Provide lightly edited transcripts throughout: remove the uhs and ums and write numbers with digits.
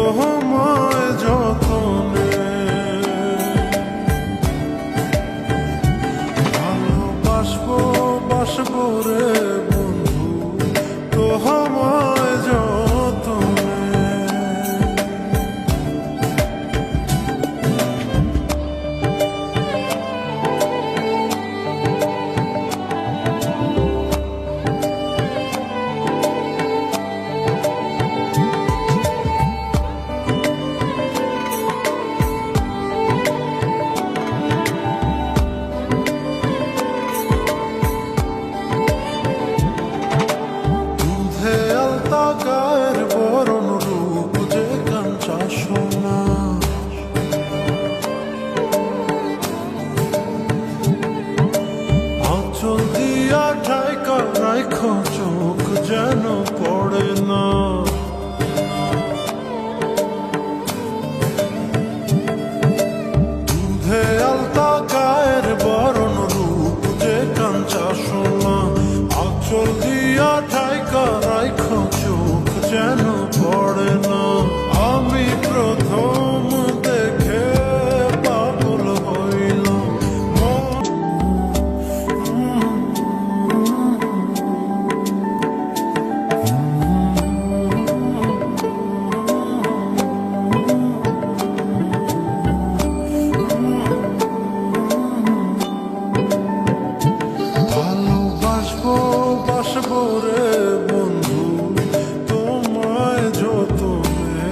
তোমায় যতনে ভালোবাসবো বাসবো রে বন্ধু তোমায় যতনে। গায়ের বরণ রূপ যে কাঞ্চা সোনা, আঁচল দিয়া ঠাইকা রাইখো চোখ যেন পড়ে না। দুধে আলতা গায়ের বরণ রূপ যে কাঞ্চা সোনা, আঁচল দিয়া ঠাইকা রাইখো চোখ যেন পড়ে না। আমি প্রথম দেখে পাগল হইলাম, ভালোবাসবো বাসবো রে বন্ধু তোমায় যতনে।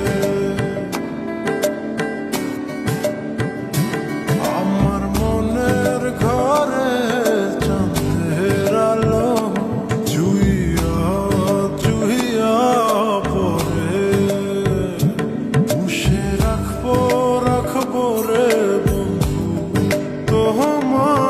আমার মনের ঘরে চাঁদের আলো চুইয়া চুইয়া পরে, পুষে রাখবো রাখবো রে বন্ধু তোমায়